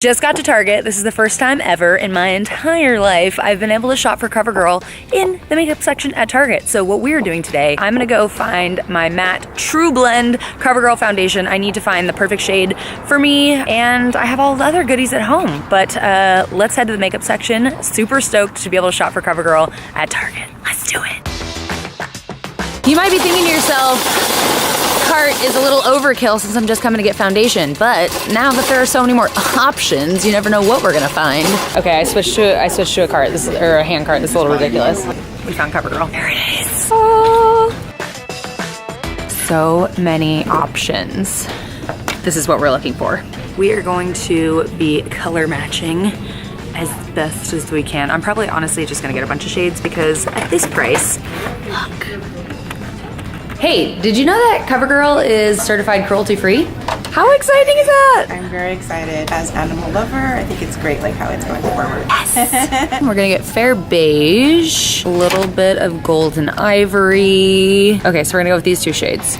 Just got to Target. This is the first time ever in my entire life I've been able to shop for CoverGirl in the makeup section at Target. So what we're doing today, I'm gonna go find my matte True Blend CoverGirl foundation. I need to find the perfect shade for me, and I have all the other goodies at home. But let's head to the makeup section. Super stoked to be able to shop for CoverGirl at Target. Let's do it. You might be thinking to yourself, cart is a little overkill since I'm just coming to get foundation, but now that there are so many more options, you never know what we're gonna find. Okay, I switched to a cart. This is, or a hand cart. This is a little ridiculous. We found CoverGirl. There it is. Oh. So many options. This is what we're looking for. We are going to be color matching as best as we can. I'm probably honestly just gonna get a bunch of shades because at this price, look. Hey, did you know that CoverGirl is certified cruelty-free? How exciting is that? I'm very excited. As animal lover, I think it's great like how it's going forward. Yes. We're gonna get fair beige, a little bit of golden ivory. Okay, so we're gonna go with these two shades.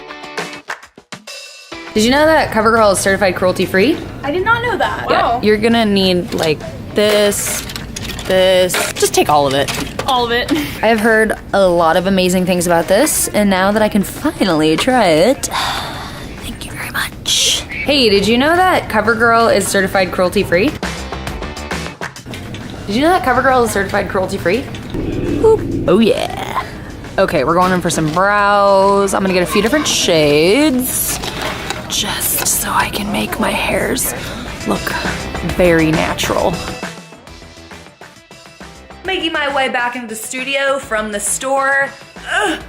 Did you know that CoverGirl is certified cruelty-free? I did not know that. Yeah, you're gonna need like this, just take all of it. All of it. I have heard a lot of amazing things about this, and now that I can finally try it, thank you very much. Hey, did you know that CoverGirl is certified cruelty-free? Did you know that CoverGirl is certified cruelty-free? Boop. Oh yeah. Okay, we're going in for some brows. I'm gonna get a few different shades, just so I can make my hairs look very natural. Making my way back into the studio from the store. Ugh.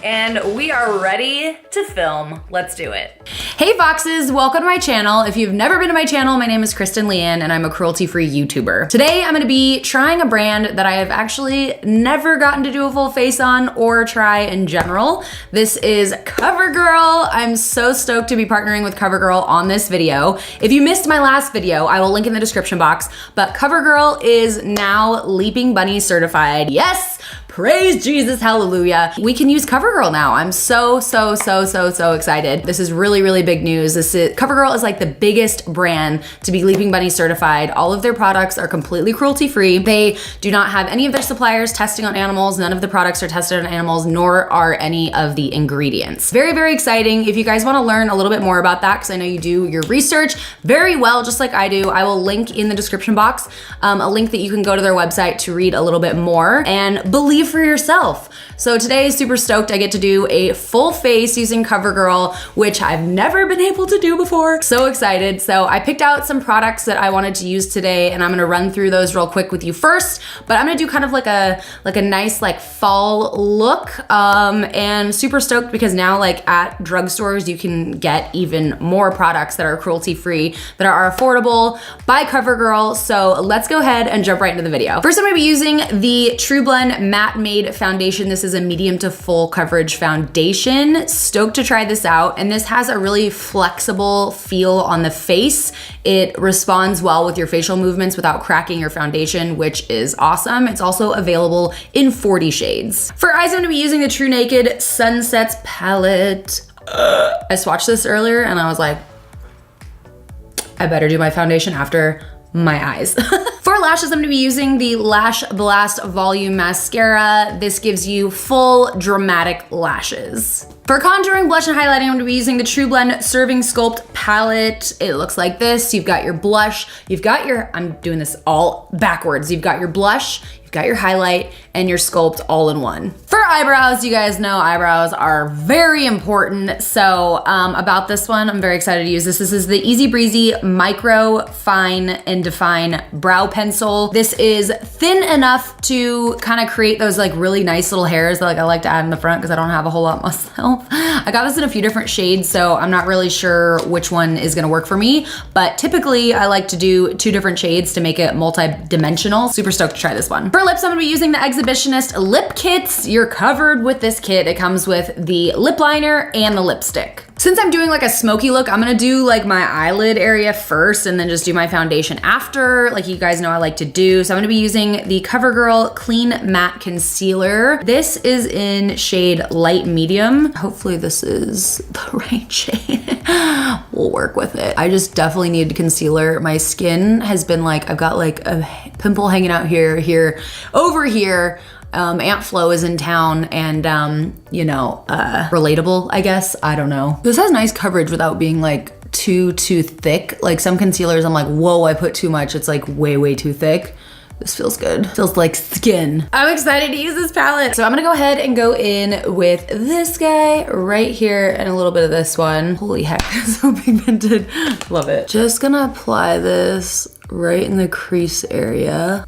And we are ready to film. Let's do it. Hey Foxes, welcome to my channel. If you've never been to my channel, my name is KristenLeanne and I'm a cruelty-free YouTuber. Today I'm gonna be trying a brand that I have actually never gotten to do a full face on or try in general. This is CoverGirl. I'm so stoked to be partnering with CoverGirl on this video. If you missed my last video, I will link in the description box, but CoverGirl is now Leaping Bunny certified. Yes! Praise Jesus, hallelujah. We can use CoverGirl now. I'm so excited. This is really big news. CoverGirl is like the biggest brand to be Leaping Bunny certified. All of their products are completely cruelty-free. They do not have any of their suppliers testing on animals. None of the products are tested on animals, nor are any of the ingredients. Very exciting. If you guys wanna learn a little bit more about that, because I know you do your research very well, just like I do, I will link in the description box a link that you can go to their website to read a little bit more and believe for yourself. So today is super stoked. I get to do a full face using CoverGirl, which I've never been able to do before. So excited. So I picked out some products that I wanted to use today, and I'm gonna run through those real quick with you first, but I'm gonna do kind of like a nice like fall look, and super stoked because now like at drugstores you can get even more products that are cruelty-free, that are affordable by CoverGirl. So let's go ahead and jump right into the video. First I'm gonna be using the True Blend Matte Made Foundation. This is a medium to full coverage foundation. Stoked to try this out. And this has a really flexible feel on the face. It responds well with your facial movements without cracking your foundation, which is awesome. It's also available in 40 shades. For eyes, I'm gonna be using the True Naked Sunsets palette. I swatched this earlier and I was like, I better do my foundation after my eyes. For lashes, I'm gonna be using the Lash Blast Volume Mascara. This gives you full dramatic lashes. For contouring, blush, and highlighting, I'm gonna be using the True Blend Serving Sculpt palette. It looks like this. You've got your blush, you've got your, I'm doing this all backwards. You've got your blush, you've got your highlight, and your sculpt all in one. For eyebrows, you guys know eyebrows are very important. So about this one, I'm very excited to use this. This is the Easy Breezy Micro Fine and Define Brow Pencil. This is thin enough to kind of create those like really nice little hairs that like I like to add in the front because I don't have a whole lot myself. I got this in a few different shades, so I'm not really sure which one is gonna work for me, but typically I like to do 2 different shades to make it multi-dimensional. Super stoked to try this one. For lips, I'm gonna be using the Exhibitionist Lip Kits. You're covered with this kit. It comes with the lip liner and the lipstick. Since I'm doing like a smoky look, I'm gonna do like my eyelid area first and then just do my foundation after, like you guys know I like to do. So I'm gonna be using the CoverGirl Clean Matte Concealer. This is in shade light medium. Hopefully this is the right shade. We'll work with it. I just definitely need concealer. My skin has been like, I've got like a pimple hanging out here, over here. Aunt Flo is in town and, you know, relatable, I guess. I don't know. This has nice coverage without being like too thick. Like some concealers, I'm like, whoa, I put too much. It's like way too thick. This feels good. Feels like skin. I'm excited to use this palette. So I'm gonna go ahead and go in with this guy right here and a little bit of this one. Holy heck, it's so pigmented. Love it. Just gonna apply this right in the crease area.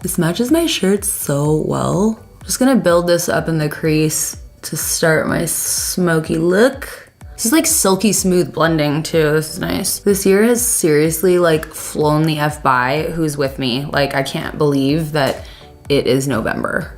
This matches my shirt so well. Just gonna build this up in the crease to start my smoky look. This is like silky smooth blending too. This is nice. This year has seriously like flown the F by who's with me. Like I can't believe that it is November.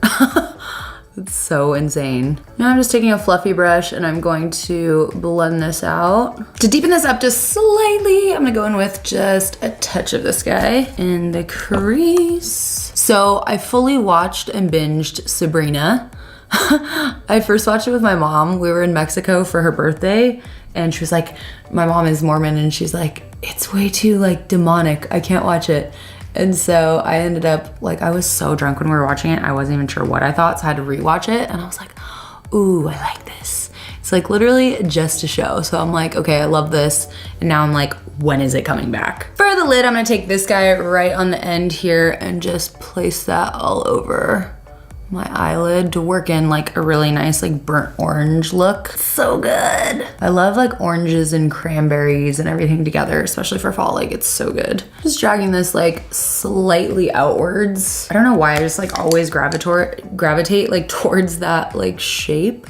It's so insane. Now I'm just taking a fluffy brush and I'm going to blend this out. To deepen this up just slightly, I'm gonna go in with just a touch of this guy in the crease. So I fully watched and binged Sabrina. I first watched it with my mom. We were in Mexico for her birthday and she was like, my mom is Mormon and she's like, it's way too like demonic. I can't watch it. And so I ended up like, I was so drunk when we were watching it. I wasn't even sure what I thought. So I had to rewatch it and I was like, ooh, I like this. It's like literally just a show. So I'm like, okay, I love this. And now I'm like, when is it coming back? For the lid, I'm gonna take this guy right on the end here and just place that all over my eyelid to work in like a really nice like burnt orange look. So good. I love like oranges and cranberries and everything together, especially for fall. Like it's so good. Just dragging this like slightly outwards. I don't know why I just like always gravitate like towards that like shape.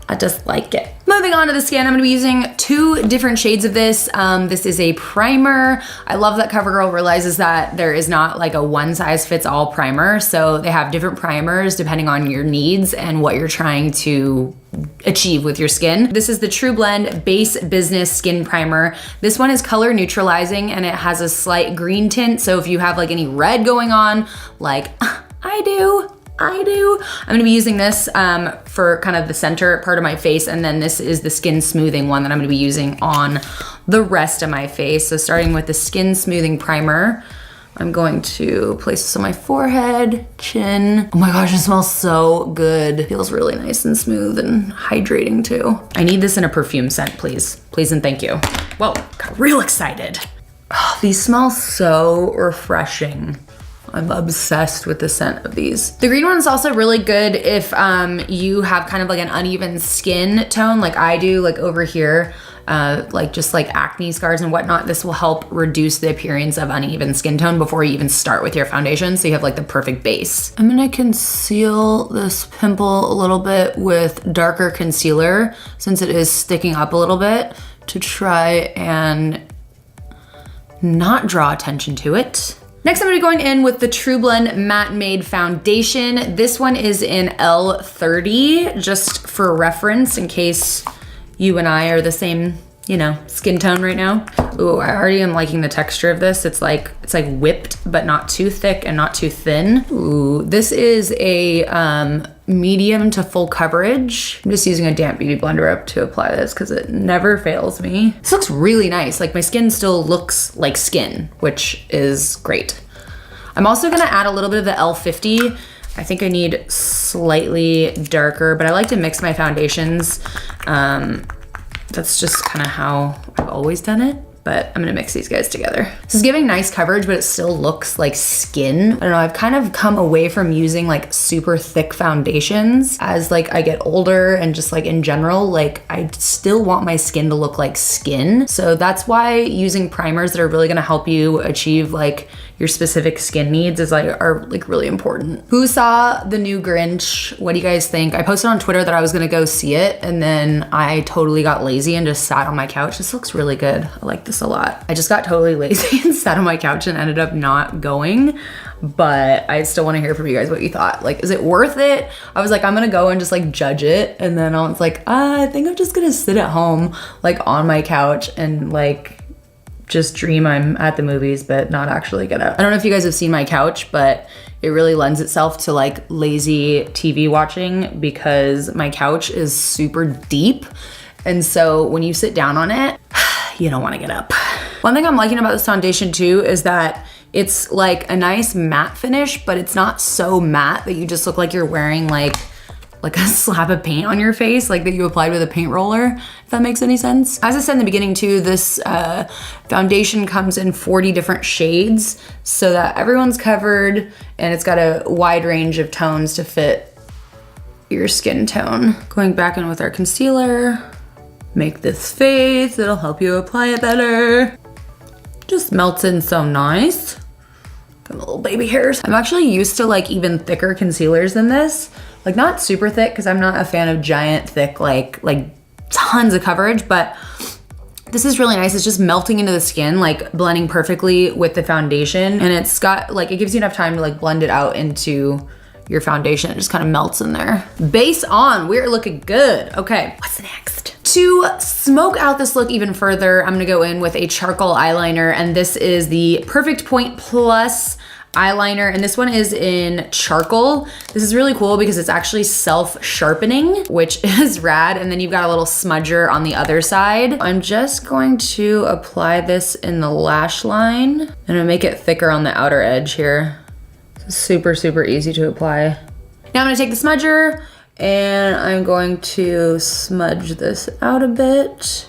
I just like it. Moving on to the skin, I'm gonna be using 2 different shades of this. This is a primer. I love that CoverGirl realizes that there is not like a one size fits all primer. So they have different primers depending on your needs and what you're trying to achieve with your skin. This is the True Blend Base Business Skin Primer. This one is color neutralizing and it has a slight green tint. So if you have like any red going on, like I do, I'm gonna be using this for kind of the center part of my face, and then this is the skin smoothing one that I'm gonna be using on the rest of my face. So starting with the skin smoothing primer, I'm going to place this on my forehead, chin. Oh my gosh, it smells so good. It feels really nice and smooth and hydrating too. I need this in a perfume scent, please. Please and thank you. Whoa, got real excited. Oh, these smell so refreshing. I'm obsessed with the scent of these. The green one is also really good if you have kind of like an uneven skin tone like I do, like over here, like just like acne scars and whatnot. This will help reduce the appearance of uneven skin tone before you even start with your foundation, so you have like the perfect base. I'm gonna conceal this pimple a little bit with darker concealer since it is sticking up a little bit to try and not draw attention to it. Next, I'm gonna be going in with the True Blend Matte Made Foundation. This one is in L30, just for reference in case you and I are the same, you know, skin tone right now. Ooh, I already am liking the texture of this. It's like whipped, but not too thick and not too thin. Ooh, this is a medium to full coverage. I'm just using a damp beauty blender up to apply this because it never fails me. This looks really nice. Like my skin still looks like skin, which is great. I'm also gonna add a little bit of the L50. I think I need slightly darker, but I like to mix my foundations. That's just kind of how I've always done it, but I'm gonna mix these guys together. This is giving nice coverage, but it still looks like skin. I don't know, I've kind of come away from using like super thick foundations as like I get older and just like in general, like I still want my skin to look like skin. So that's why using primers that are really gonna help you achieve like your specific skin needs are like really important. Who saw the new Grinch? What do you guys think? I posted on Twitter that I was gonna go see it and then I totally got lazy and just sat on my couch. This looks really good. I like this a lot. I just got totally lazy and sat on my couch and ended up not going, but I still wanna hear from you guys what you thought. Like, is it worth it? I was like, I'm gonna go and just like judge it. And then I was like, I think I'm just gonna sit at home, like on my couch and like just dream I'm at the movies, but not actually get out. I don't know if you guys have seen my couch, but it really lends itself to like lazy TV watching because my couch is super deep. And so when you sit down on it, you don't wanna get up. One thing I'm liking about this foundation too is that it's like a nice matte finish, but it's not so matte that you just look like you're wearing like a slab of paint on your face, like that you applied with a paint roller, if that makes any sense. As I said in the beginning too, this foundation comes in 40 different shades so that everyone's covered and it's got a wide range of tones to fit your skin tone. Going back in with our concealer, make this face, it'll help you apply it better. Just melts in so nice. Got little baby hairs. I'm actually used to like even thicker concealers than this. Like not super thick because I'm not a fan of giant thick, like tons of coverage, but this is really nice. It's just melting into the skin, like blending perfectly with the foundation. And it's got like, it gives you enough time to like blend it out into your foundation. It just kind of melts in there. Base on, we're looking good. Okay, what's next? To smoke out this look even further, I'm gonna go in with a charcoal eyeliner, and this is the Perfect Point Plus eyeliner, and this one is in charcoal. This is really cool because it's actually self-sharpening, which is rad, and then you've got a little smudger on the other side. I'm just going to apply this in the lash line, and I'm gonna make it thicker on the outer edge here. It's super, super easy to apply. Now I'm gonna take the smudger, and I'm going to smudge this out a bit.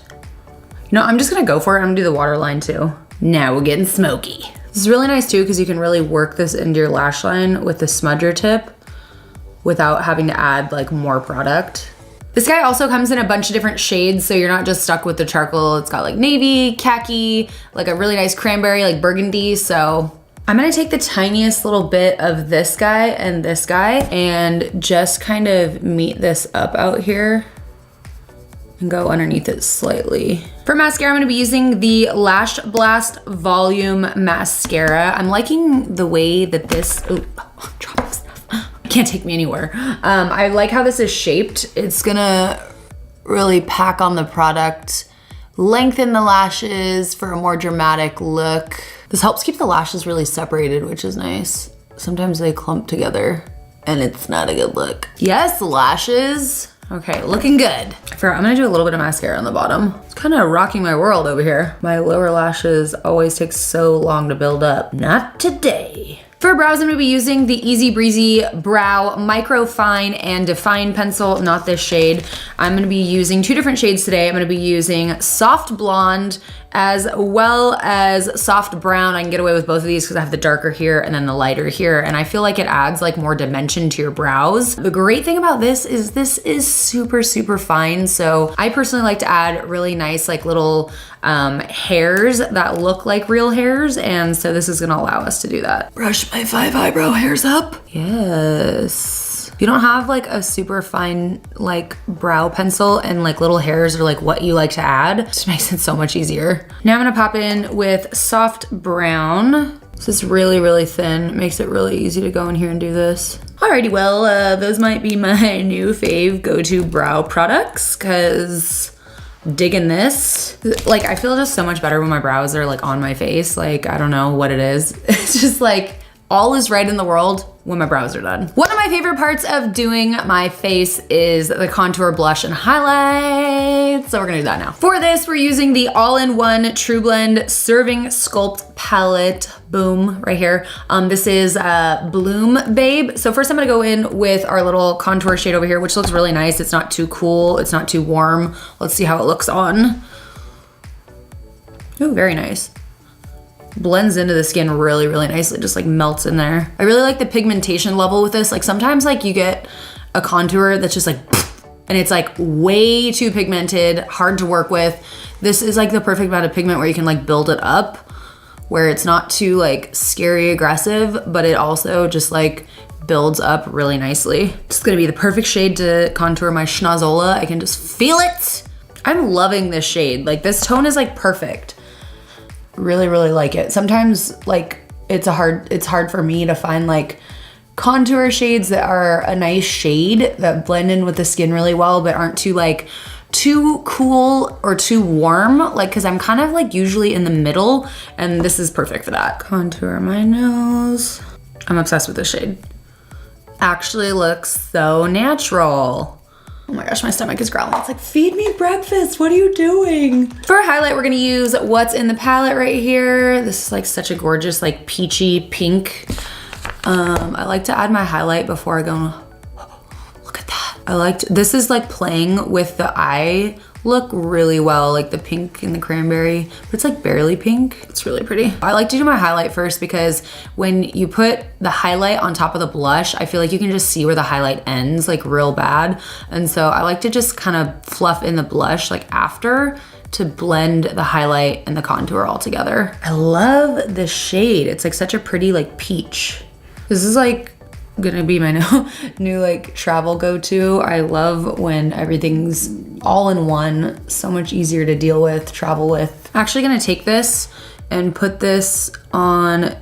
No, I'm just gonna go for it. I'm gonna do the waterline too. Now we're getting smoky. This is really nice too because you can really work this into your lash line with the smudger tip without having to add like more product. This guy also comes in a bunch of different shades, so you're not just stuck with the charcoal. It's got like navy, khaki, like a really nice cranberry, like burgundy. So I'm gonna take the tiniest little bit of this guy and just kind of meet this up out here and go underneath it slightly. For mascara, I'm gonna be using the Lash Blast Volume Mascara. I'm liking the way that this, dropping stuff. Can't take me anywhere. I like how this is shaped. It's gonna really pack on the product, lengthen the lashes for a more dramatic look. This helps keep the lashes really separated, which is nice. Sometimes they clump together and it's not a good look. Yes, lashes. Okay, looking good. I'm gonna do a little bit of mascara on the bottom. It's kind of rocking my world over here. My lower lashes always take so long to build up. Not today. For brows, I'm gonna be using the Easy Breezy Brow Micro Fine and Define Pencil, not this shade. I'm gonna be using two different shades today. I'm gonna be using Soft Blonde as well as Soft Brown. I can get away with both of these because I have the darker here and then the lighter here, and I feel like it adds like more dimension to your brows. The great thing about this is super, super fine. So I personally like to add really nice like little hairs that look like real hairs, and so this is gonna allow us to do that. Brush my 5 eyebrow hairs up. Yes. If you don't have like a super fine like brow pencil and like little hairs are like what you like to add, it just makes it so much easier. Now I'm gonna pop in with Soft Brown. This is really, really thin. It makes it really easy to go in here and do this. Alrighty, well, those might be my new fave go-to brow products because digging this. Like I feel just so much better when my brows are like on my face. Like, I don't know what it is. It's just like all is right in the world when my brows are done. One of my favorite parts of doing my face is the contour, blush, and highlight. So we're gonna do that now. For this, we're using the all-in-one True Blend Serving Sculpt Palette. Boom, right here. This is Bloom Babe. So first I'm gonna go in with our little contour shade over here, which looks really nice. It's not too cool, it's not too warm. Let's see how it looks on. Oh, very nice. Blends into the skin really, really nicely, just like melts in there. I really like the pigmentation level with this. Like sometimes like you get a contour that's just like, and it's like way too pigmented, hard to work with. This is like the perfect amount of pigment where you can like build it up, where it's not too like scary aggressive, but it also just like builds up really nicely. It's gonna be the perfect shade to contour my schnozola. I can just feel it. I'm loving this shade. Like this tone is like perfect. Really, really like it. Sometimes like it's hard for me to find like contour shades that are a nice shade that blend in with the skin really well, but aren't too like too cool or too warm, like, cause I'm kind of like usually in the middle, and this is perfect for that. Contour my nose. I'm obsessed with this shade. Actually looks so natural. Oh my gosh, my stomach is growling. It's like, feed me breakfast, what are you doing? For a highlight, we're gonna use what's in the palette right here. This is like such a gorgeous, like peachy pink. I like to add my highlight before I go, look at that. This is like playing with the eye look really well, like the pink and the cranberry, but it's like barely pink. It's really pretty. I like to do my highlight first because when you put the highlight on top of the blush, I feel like you can just see where the highlight ends like real bad. And so I like to just kind of fluff in the blush like after to blend the highlight and the contour all together. I love the shade. It's like such a pretty like peach. This is like gonna be my new like travel go-to. I love when everything's all in one, so much easier to deal with, travel with. I'm actually gonna take this and put this on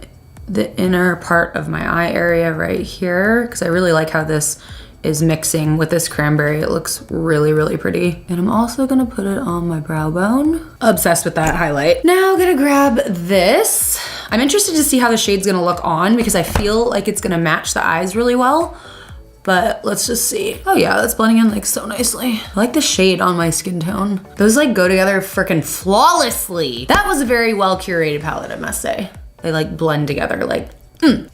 the inner part of my eye area right here, because I really like how this is mixing with this cranberry. It looks really, really pretty. And I'm also gonna put it on my brow bone. Obsessed with that highlight. Now I'm gonna grab this. I'm interested to see how the shade's gonna look on because I feel like it's gonna match the eyes really well, but let's just see. Oh yeah, that's blending in like so nicely. I like the shade on my skin tone. Those like go together freaking flawlessly. That was a very well curated palette, I must say. They like blend together like,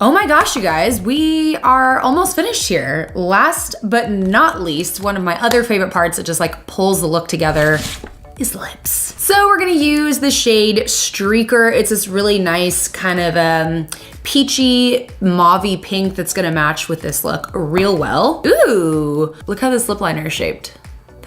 Oh my gosh, you guys, we are almost finished here. Last but not least, one of my other favorite parts that just like pulls the look together is lips. So we're gonna use the shade Streaker. It's this really nice kind of peachy mauve-y pink that's gonna match with this look real well. Ooh, look how this lip liner is shaped.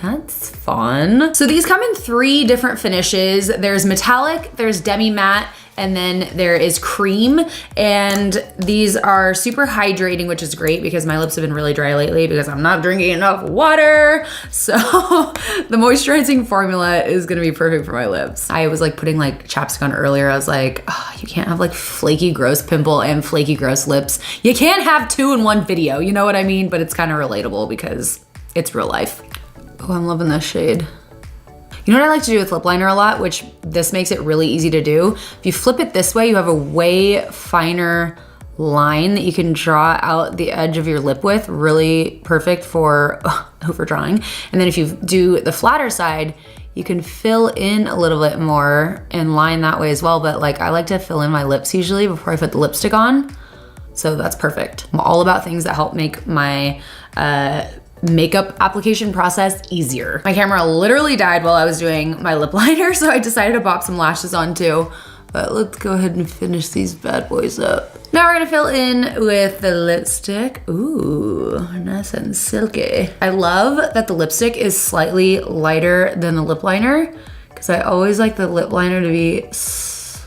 That's fun. So these come in 3 different finishes. There's metallic, there's demi matte, and then there is cream. And these are super hydrating, which is great because my lips have been really dry lately because I'm not drinking enough water. So the moisturizing formula is gonna be perfect for my lips. I was like putting like chapstick on earlier. I was like, oh, you can't have like flaky gross pimple and flaky gross lips. You can't have 2 in one video, you know what I mean? But it's kind of relatable because it's real life. Oh, I'm loving this shade. You know what I like to do with lip liner a lot, which this makes it really easy to do? If you flip it this way, you have a way finer line that you can draw out the edge of your lip with, really perfect for overdrawing. And then if you do the flatter side, you can fill in a little bit more and line that way as well. But like I like to fill in my lips usually before I put the lipstick on. So that's perfect. I'm all about things that help make my makeup application process easier. My camera literally died while I was doing my lip liner, so I decided to pop some lashes on too. But let's go ahead and finish these bad boys up. Now we're gonna fill in with the lipstick. Ooh, nice and silky. I love that the lipstick is slightly lighter than the lip liner because I always like the lip liner to be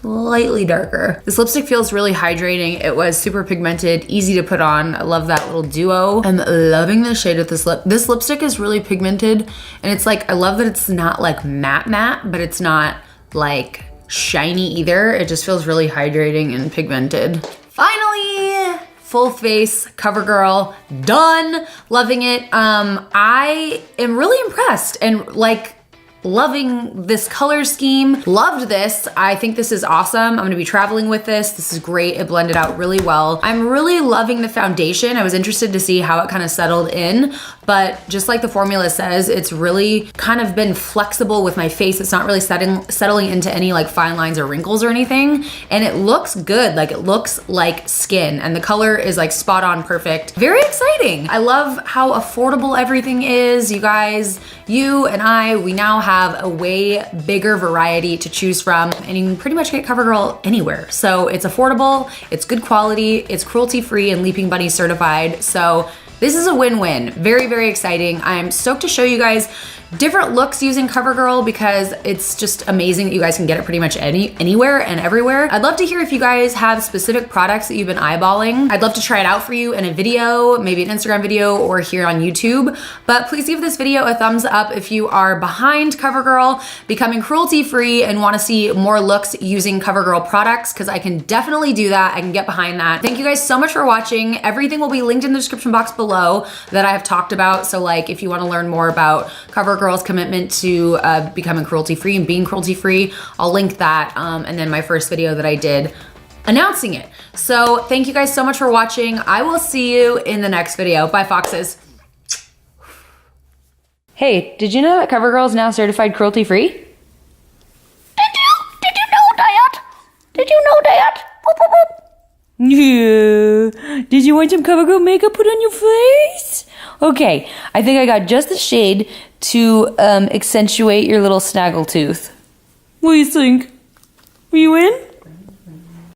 slightly darker. This lipstick feels really hydrating. It was super pigmented, easy to put on. I love that little duo. I'm loving the shade of this lip. This lipstick is really pigmented, and it's like, I love that it's not like matte, but it's not like shiny either. It just feels really hydrating and pigmented. Finally, full face CoverGirl done. Loving it. I am really impressed and like loving this color scheme. Loved this. I think this is awesome. I'm gonna be traveling with this. This is great. It blended out really well. I'm really loving the foundation. I was interested to see how it kind of settled in, but just like the formula says, it's really kind of been flexible with my face. It's not really settling into any like fine lines or wrinkles or anything. And it looks good. Like it looks like skin, and the color is like spot on perfect. Very exciting. I love how affordable everything is. You guys, you and I, we now have a way bigger variety to choose from, and you can pretty much get CoverGirl anywhere. So it's affordable, it's good quality, it's cruelty-free and Leaping Bunny certified. So this is a win-win. Very, very exciting. I'm stoked to show you guys different looks using CoverGirl because it's just amazing that you guys can get it pretty much anywhere and everywhere. I'd love to hear if you guys have specific products that you've been eyeballing. I'd love to try it out for you in a video, maybe an Instagram video or here on YouTube. But please give this video a thumbs up if you are behind CoverGirl, becoming cruelty-free, and want to see more looks using CoverGirl products, because I can definitely do that. I can get behind that. Thank you guys so much for watching. Everything will be linked in the description box below that I have talked about. So like if you want to learn more about CoverGirl CoverGirl's commitment to becoming cruelty-free and being cruelty-free. I'll link that, and then my first video that I did announcing it. So thank you guys so much for watching. I will see you in the next video. Bye, foxes. Hey, did you know that CoverGirl is now certified cruelty-free? Did you know that? Did you know that? Boop, boop, boop. Yeah. Did you want some CoverGirl makeup put on your face? Okay, I think I got just the shade to accentuate your little snaggle tooth. What do you think? Are you in?